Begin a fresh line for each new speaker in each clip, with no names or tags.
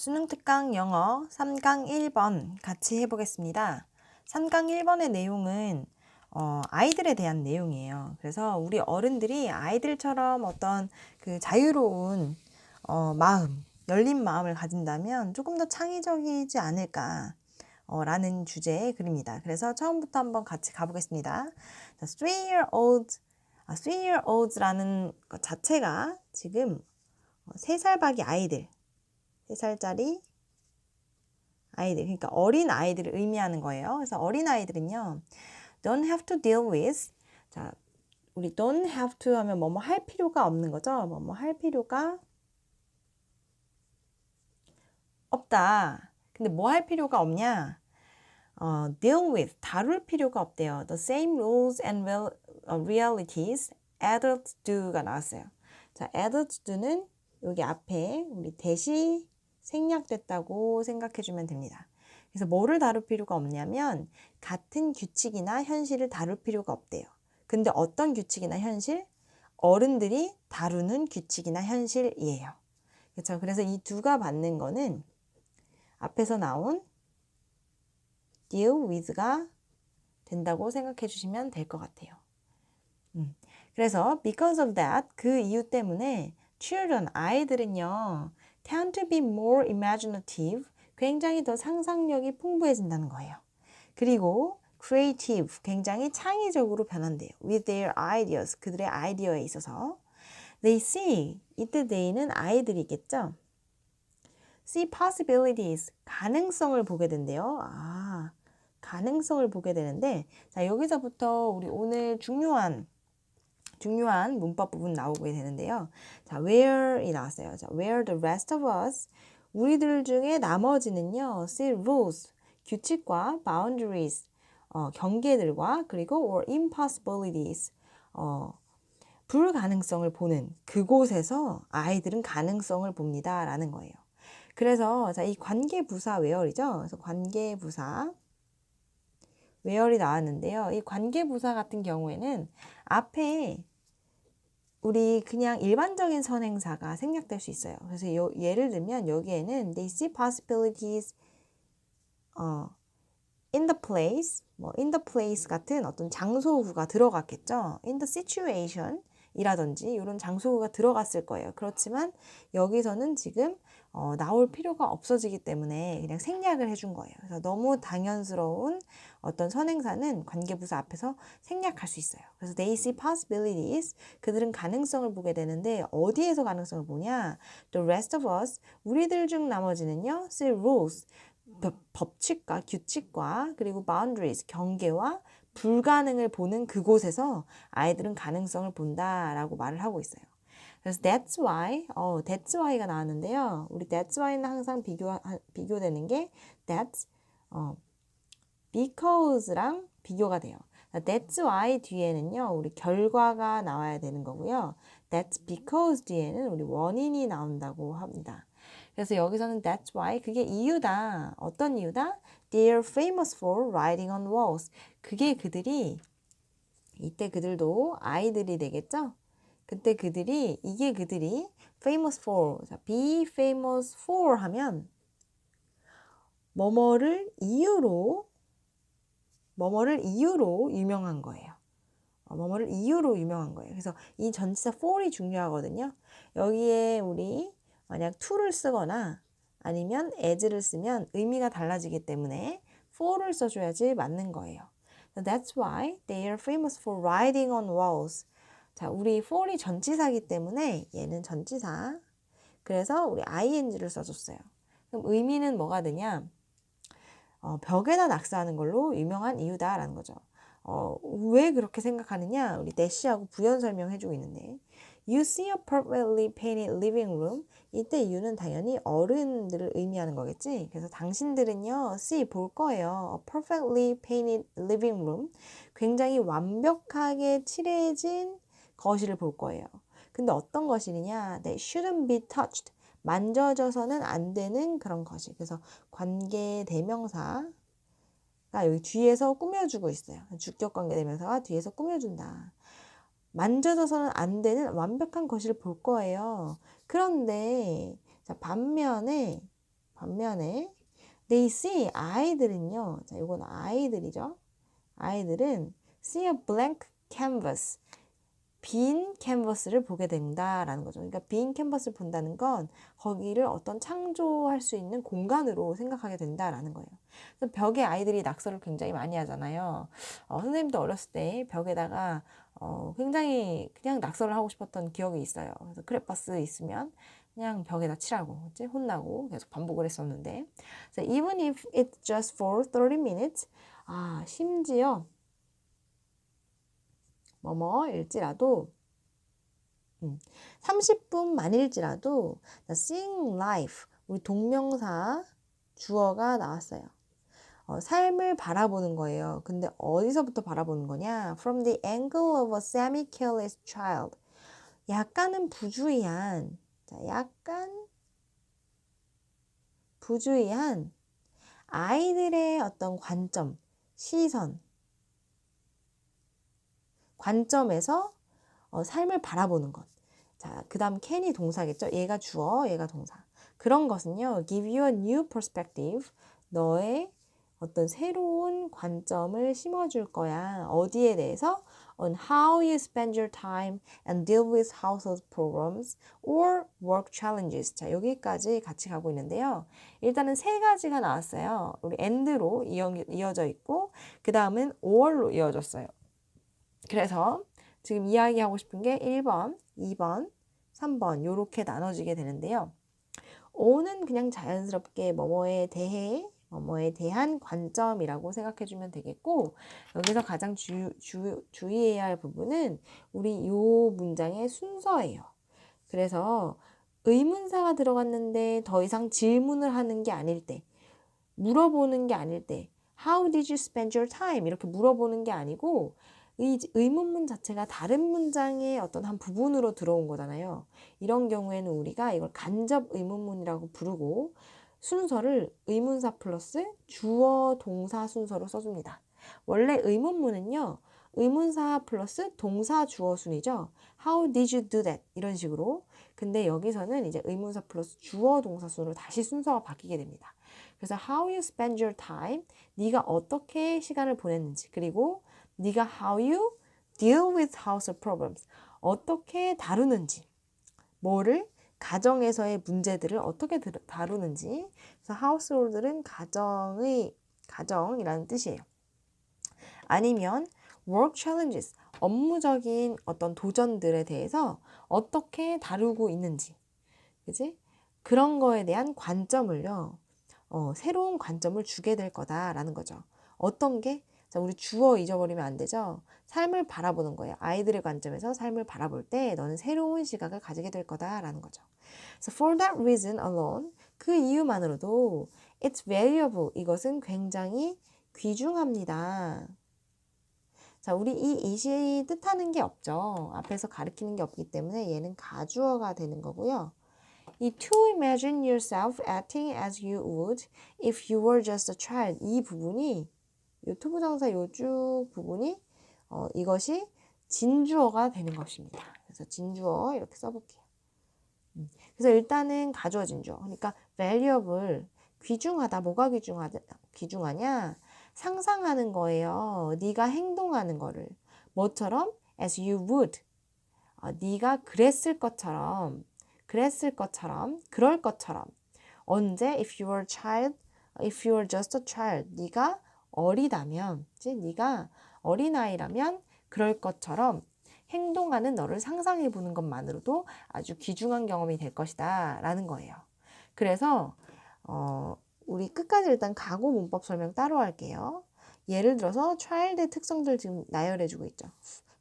수능 특강 영어 3강 1번 같이 해보겠습니다. 3강 1번의 내용은 아이들에 대한 내용이에요. 그래서 우리 어른들이 아이들처럼 어떤 그 자유로운 마음, 열린 마음을 가진다면 조금 더 창의적이지 않을까 라는 주제의 글입니다. 그래서 처음부터 한번 같이 가보겠습니다. 자, 3-year-olds라는 것 자체가 지금 3살 박이 아이들, 3살짜리 아이들, 그러니까 어린 아이들을 의미하는 거예요. 그래서 어린 아이들은요, don't have to deal with, 자, 우리 don't have to 하면 뭐뭐 할 필요가 없는 거죠. 뭐뭐 할 필요가 없다. 근데 뭐 할 필요가 없냐? deal with, 다룰 필요가 없대요. The same rules and realities adults do가 나왔어요. 자, adults do는 여기 앞에 우리 대시 생략됐다고 생각해주면 됩니다. 그래서 뭐를 다룰 필요가 없냐면 같은 규칙이나 현실을 다룰 필요가 없대요. 근데 어떤 규칙이나 현실? 어른들이 다루는 규칙이나 현실이에요. 그렇죠? 그래서 이 두가 받는 거는 앞에서 나온 deal with가 된다고 생각해 주시면 될 것 같아요. 그래서 because of that, 그 이유 때문에 children, 아이들은요, tend to be more imaginative, 굉장히 더 상상력이 풍부해진다는 거예요. 그리고 creative, 굉장히 창의적으로 변한대요. with their ideas, 그들의 아이디어에 있어서. they see, 이때 they는 아이들이겠죠. see possibilities, 가능성을 보게 된대요. 가능성을 보게 되는데, 자, 여기서부터 우리 오늘 중요한 문법 부분 나오게 되는데요. 자, where이 나왔어요. 자, where the rest of us, 우리들 중에 나머지는요, see rules, 규칙과 boundaries, 경계들과 그리고 or impossibilities, 불가능성을 보는 그곳에서 아이들은 가능성을 봅니다. 라는 거예요. 그래서 자, 이 관계부사 where이죠. 그래서 관계부사 where이 나왔는데요. 이 관계부사 같은 경우에는 앞에 우리 그냥 일반적인 선행사가 생략될 수 있어요. 그래서 예를 들면 여기에는 they see possibilities in the place, in the place 같은 어떤 장소구가 들어갔겠죠. in the situation 이라든지 이런 장소구가 들어갔을 거예요. 그렇지만 여기서는 지금 나올 필요가 없어지기 때문에 그냥 생략을 해준 거예요. 그래서 너무 당연스러운 어떤 선행사는 관계부사 앞에서 생략할 수 있어요. 그래서 they see possibilities, 그들은 가능성을 보게 되는데 어디에서 가능성을 보냐? The rest of us, 우리들 중 나머지는요, see rules, 법칙과 규칙과 그리고 boundaries, 경계와 불가능을 보는 그곳에서 아이들은 가능성을 본다라고 말을 하고 있어요. 그래서 that's why가 나왔는데요. 우리 that's why는 항상 비교되는 게 that's, because랑 비교가 돼요. that's why 뒤에는요, 우리 결과가 나와야 되는 거고요. that's because 뒤에는 우리 원인이 나온다고 합니다. 그래서 여기서는 that's why, 그게 이유다. 어떤 이유다? They're famous for writing on walls. 그게 그들이, 이때 그들도 아이들이 되겠죠? 그때 이게 그들이 famous for, 자, be famous for 하면 뭐뭐를 이유로 유명한 거예요. 뭐뭐를 이유로 유명한 거예요. 그래서 이 전치사 for이 중요하거든요. 여기에 우리 만약 to를 쓰거나 아니면 as를 쓰면 의미가 달라지기 때문에 for를 써줘야지 맞는 거예요. That's why they are famous for writing on walls. 자, 우리 for이 전치사기 때문에 얘는 전치사. 그래서 우리 ing를 써줬어요. 그럼 의미는 뭐가 되냐? 벽에다 낙서하는 걸로 유명한 이유다라는 거죠. 왜 그렇게 생각하느냐? 우리 대시하고 부연 설명해주고 있는데 You see a perfectly painted living room. 이때 이유는 당연히 어른들을 의미하는 거겠지. 그래서 당신들은요, see, 볼 거예요. A perfectly painted living room. 굉장히 완벽하게 칠해진 거실을 볼 거예요. 근데 어떤 거실이냐? They shouldn't be touched. 만져져서는 안 되는 그런 거실. 그래서 관계 대명사가 여기 뒤에서 꾸며주고 있어요. 주격 관계 대명사가 뒤에서 꾸며준다. 만져져서는 안 되는 완벽한 거실을 볼 거예요. 그런데 자, 반면에 반면에 they see 아이들은요. 자, 이건 아이들이죠. 아이들은 see a blank canvas. 빈 캔버스를 보게 된다라는 거죠. 그러니까 빈 캔버스를 본다는 건 거기를 어떤 창조할 수 있는 공간으로 생각하게 된다라는 거예요. 그래서 벽에 아이들이 낙서를 굉장히 많이 하잖아요. 선생님도 어렸을 때 벽에다가 굉장히 그냥 낙서를 하고 싶었던 기억이 있어요. 그래서 크레파스 있으면 그냥 벽에다 칠하고 그치? 혼나고 계속 반복을 했었는데 so even if it's just for 30 minutes 심지어 뭐뭐일지라도 30분만일지라도 seeing life 우리 동명사 주어가 나왔어요. 삶을 바라보는 거예요. 근데 어디서부터 바라보는 거냐? From the angle of a semi-careless child. 약간은 부주의한, 약간 부주의한 아이들의 어떤 관점, 시선, 관점에서 삶을 바라보는 것. 자, 그 다음 can이 동사겠죠? 얘가 주어, 얘가 동사. 그런 것은요, give you a new perspective. 너의 어떤 새로운 관점을 심어줄 거야. 어디에 대해서? On how you spend your time and deal with household problems or work challenges. 자, 여기까지 같이 가고 있는데요. 일단은 세 가지가 나왔어요. 우리 and로 이어져 있고, 그 다음은 or로 이어졌어요. 그래서 지금 이야기하고 싶은 게 1번, 2번, 3번 요렇게 나눠지게 되는데요. O는 그냥 자연스럽게 뭐뭐에 대해, 뭐뭐에 대한 관점이라고 생각해주면 되겠고 여기서 가장 주의해야 할 부분은 우리 요 문장의 순서예요. 그래서 의문사가 들어갔는데 더 이상 질문을 하는 게 아닐 때, 물어보는 게 아닐 때 How did you spend your time? 이렇게 물어보는 게 아니고 이 의문문 자체가 다른 문장의 어떤 한 부분으로 들어온 거잖아요. 이런 경우에는 우리가 이걸 간접 의문문이라고 부르고 순서를 의문사 플러스 주어 동사 순서로 써줍니다. 원래 의문문은요. 의문사 플러스 동사 주어 순이죠. How did you do that? 이런 식으로. 근데 여기서는 이제 의문사 플러스 주어 동사 순으로 다시 순서가 바뀌게 됩니다. 그래서 how you spend your time, 네가 어떻게 시간을 보냈는지, 그리고 네가 how you deal with household problems, 어떻게 다루는지, 뭐를 가정에서의 문제들을 어떻게 다루는지. 그래서 household는 가정이라는 뜻이에요. 아니면 work challenges, 업무적인 어떤 도전들에 대해서 어떻게 다루고 있는지, 그지? 그런 거에 대한 관점을요. 새로운 관점을 주게 될 거다라는 거죠. 어떤 게? 자, 우리 주어 잊어버리면 안 되죠. 삶을 바라보는 거예요. 아이들의 관점에서 삶을 바라볼 때 너는 새로운 시각을 가지게 될 거다라는 거죠. So for that reason alone, 그 이유만으로도 it's valuable. 이것은 굉장히 귀중합니다. 자, 우리 이 it이 뜻하는 게 없죠. 앞에서 가리키는 게 없기 때문에 얘는 가주어가 되는 거고요. 이 to imagine yourself acting as you would if you were just a child. 이 부분이 요 투부정사 요쭉 부분이 이것이 진주어가 되는 것입니다. 그래서 진주어 이렇게 써볼게요. 그래서 일단은 가주어 진주어. 그러니까 valuable, 귀중하다. 뭐가 귀중하냐? 상상하는 거예요. 네가 행동하는 거를. 뭐처럼? As you would. 네가 그랬을 것처럼. 그럴 것처럼. 언제? If you were a child, if you were just a child. 네가 어리다면, 네가 어린아이라면 그럴 것처럼 행동하는 너를 상상해 보는 것만으로도 아주 귀중한 경험이 될 것이다 라는 거예요. 그래서 우리 끝까지 일단 가고 문법 설명 따로 할게요. 예를 들어서 child의 특성들 지금 나열해 주고 있죠.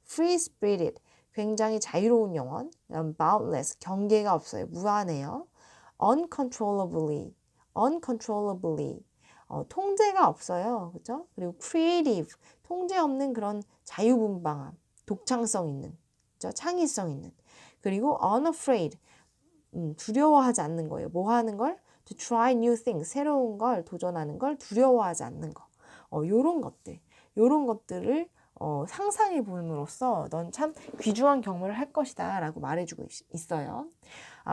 free-spirited, 굉장히 자유로운 영혼. boundless, 경계가 없어요. 무한해요. uncontrollably, 통제가 없어요. 그렇죠? 그리고 creative, 통제 없는 그런 자유분방함, 독창성 있는, 그렇죠? 창의성 있는. 그리고 unafraid, 두려워하지 않는 거예요. 뭐 하는 걸? To try new things, 새로운 걸 도전하는 걸 두려워하지 않는 거. 요런 것들을 상상해 봄으로써 넌 참 귀중한 경험을 할 것이다 라고 말해주고 있어요.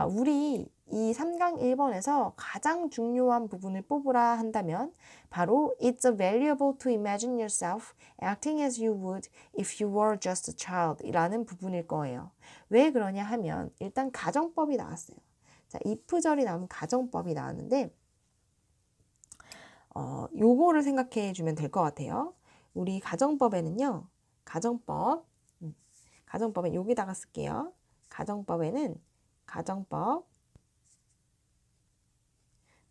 우리 이 3강 1번에서 가장 중요한 부분을 뽑으라 한다면 바로 It's valuable to imagine yourself acting as you would if you were just a child 이라는 부분일 거예요. 왜 그러냐 하면 일단 가정법이 나왔어요. 자, if절이 나오면 가정법이 나왔는데 요거를 생각해 주면 될 것 같아요. 우리 가정법에는요. 가정법에 여기다가 쓸게요. 가정법에는 가정법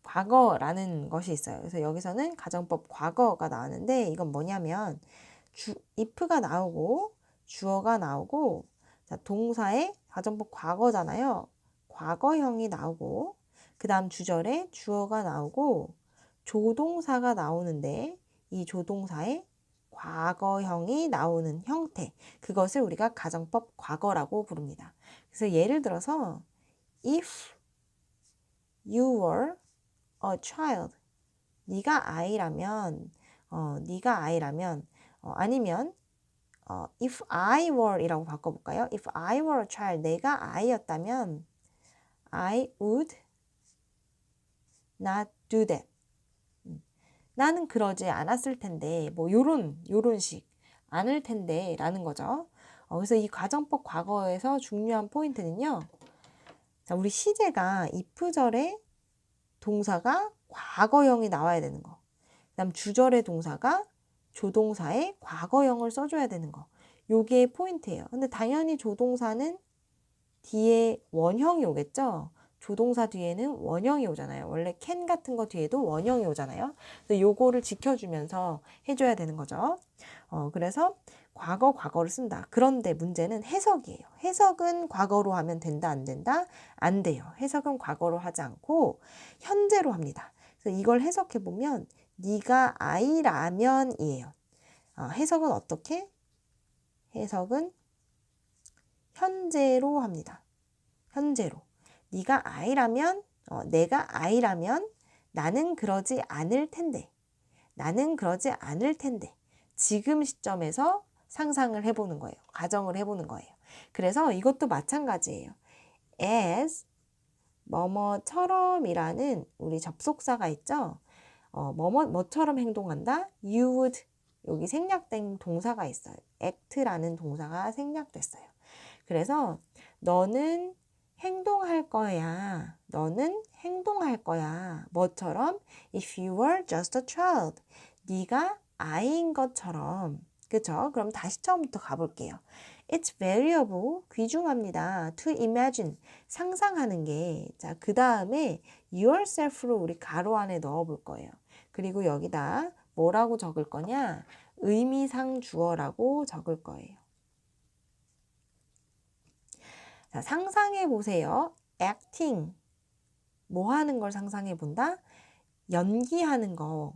과거라는 것이 있어요. 그래서 여기서는 가정법 과거가 나왔는데 이건 뭐냐면 if가 나오고 주어가 나오고 자, 동사의 가정법 과거잖아요. 과거형이 나오고 그 다음 주절에 주어가 나오고 조동사가 나오는데 이 조동사의 과거형이 나오는 형태 그것을 우리가 가정법 과거라고 부릅니다. 그래서 예를 들어서 If you were a child 네가 아이라면 아니면 if I were 이라고 바꿔볼까요? If I were a child 내가 아이였다면 I would not do that 나는 그러지 않았을 텐데 뭐 요런 식 않을 텐데 라는 거죠. 그래서 이 가정법 과거에서 중요한 포인트는요. 자, 우리 시제가 if절에 동사가 과거형이 나와야 되는 거. 그 다음 주절의 동사가 조동사의 과거형을 써줘야 되는 거. 요게 포인트예요. 근데 당연히 조동사는 뒤에 원형이 오겠죠. 조동사 뒤에는 원형이 오잖아요. 원래 can 같은 거 뒤에도 원형이 오잖아요. 그래서 요거를 지켜주면서 해줘야 되는 거죠. 그래서 과거를 쓴다. 그런데 문제는 해석이에요. 해석은 과거로 하면 된다, 안 된다? 안 돼요. 해석은 과거로 하지 않고 현재로 합니다. 그래서 이걸 해석해보면 네가 아이라면이에요. 해석은 어떻게? 해석은 현재로 합니다. 현재로. 네가 아이라면, 내가 아이라면 나는 그러지 않을 텐데. 나는 그러지 않을 텐데. 지금 시점에서 상상을 해보는 거예요. 가정을 해보는 거예요. 그래서 이것도 마찬가지예요. as 뭐뭐처럼이라는 우리 접속사가 있죠. 뭐처럼 행동한다. you would 여기 생략된 동사가 있어요. act라는 동사가 생략됐어요. 그래서 너는 행동할 거야. 너는 행동할 거야. 뭐처럼? If you were just a child. 네가 아이인 것처럼. 그쵸? 그럼 다시 처음부터 가볼게요. It's valuable, 귀중합니다. To imagine, 상상하는 게. 자, 그 다음에 yourself로 우리 가로 안에 넣어 볼 거예요. 그리고 여기다 뭐라고 적을 거냐? 의미상 주어라고 적을 거예요. 자, 상상해 보세요. acting. 뭐 하는 걸 상상해 본다? 연기하는 거.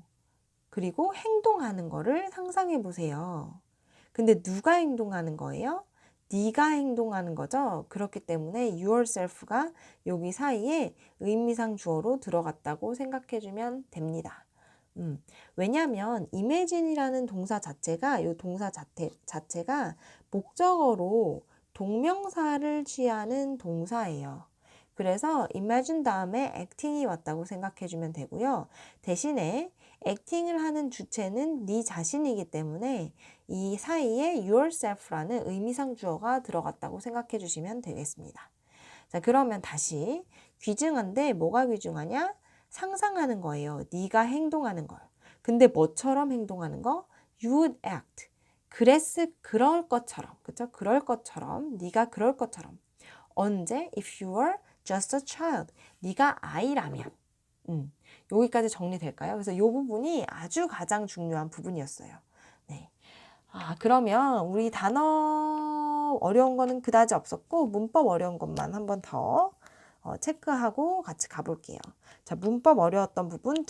그리고 행동하는 거를 상상해 보세요. 근데 누가 행동하는 거예요? 네가 행동하는 거죠. 그렇기 때문에 yourself가 여기 사이에 의미상 주어로 들어갔다고 생각해 주면 됩니다. 왜냐하면 imagine이라는 동사 자체가 이 동사 자체가 목적어로 동명사를 취하는 동사예요. 그래서 imagine 다음에 acting이 왔다고 생각해 주면 되고요. 대신에 acting을 하는 주체는 네 자신이기 때문에 이 사이에 yourself라는 의미상 주어가 들어갔다고 생각해 주시면 되겠습니다. 자, 그러면 다시 귀중한데 뭐가 귀중하냐? 상상하는 거예요. 네가 행동하는 걸. 근데 뭐처럼 행동하는 거? You would act. 그럴 것처럼. 그쵸? 그럴 것처럼. 네가 그럴 것처럼. 언제? If you were just a child. 네가 아이라면. 여기까지 정리될까요? 그래서 이 부분이 아주 가장 중요한 부분이었어요. 네. 그러면 우리 단어 어려운 거는 그다지 없었고 문법 어려운 것만 한 번 더 체크하고 같이 가볼게요. 자, 문법 어려웠던 부분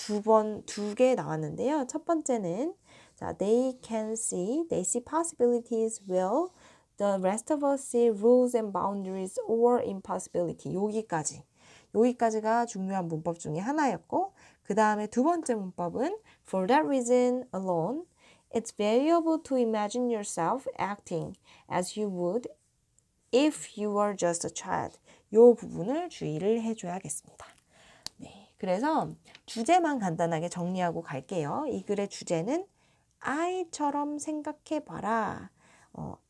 두 개 나왔는데요. 첫 번째는 자, they see possibilities will the rest of us see rules and boundaries or impossibility. 여기까지가 중요한 문법 중에 하나였고 그 다음에 두 번째 문법은 for that reason alone It's valuable to imagine yourself acting as you would if you were just a child. 이 부분을 주의를 해줘야겠습니다. 네, 그래서 주제만 간단하게 정리하고 갈게요. 이 글의 주제는 I처럼 생각해봐라.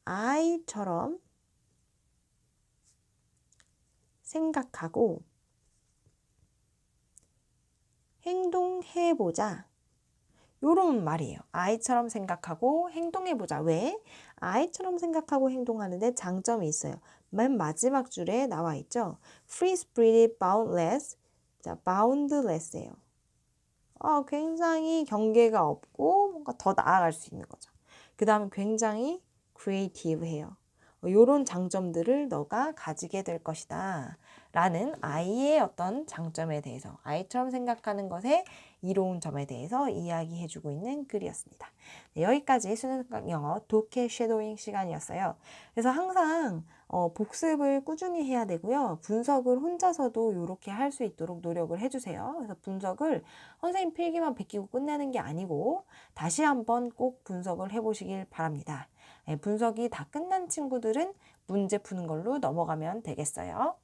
I처럼 생각하고 행동해보자. 요런 말이에요. I처럼 생각하고 행동해보자. 왜? I처럼 생각하고 행동하는데 장점이 있어요. 맨 마지막 줄에 나와 있죠. Free spirited, boundless. 자, boundless예요. 굉장히 경계가 없고 뭔가 더 나아갈 수 있는 거죠. 그 다음에 굉장히 creative해요. 요런 장점들을 너가 가지게 될 것이다. 라는 아이의 어떤 장점에 대해서, 아이처럼 생각하는 것에 이로운 점에 대해서 이야기해주고 있는 글이었습니다. 네, 여기까지 수능 영어 독해 쉐도잉 시간이었어요. 그래서 항상 복습을 꾸준히 해야 되고요. 분석을 혼자서도 이렇게 할 수 있도록 노력을 해주세요. 그래서 분석을 선생님 필기만 베끼고 끝내는 게 아니고 다시 한번 꼭 분석을 해보시길 바랍니다. 네, 분석이 다 끝난 친구들은 문제 푸는 걸로 넘어가면 되겠어요.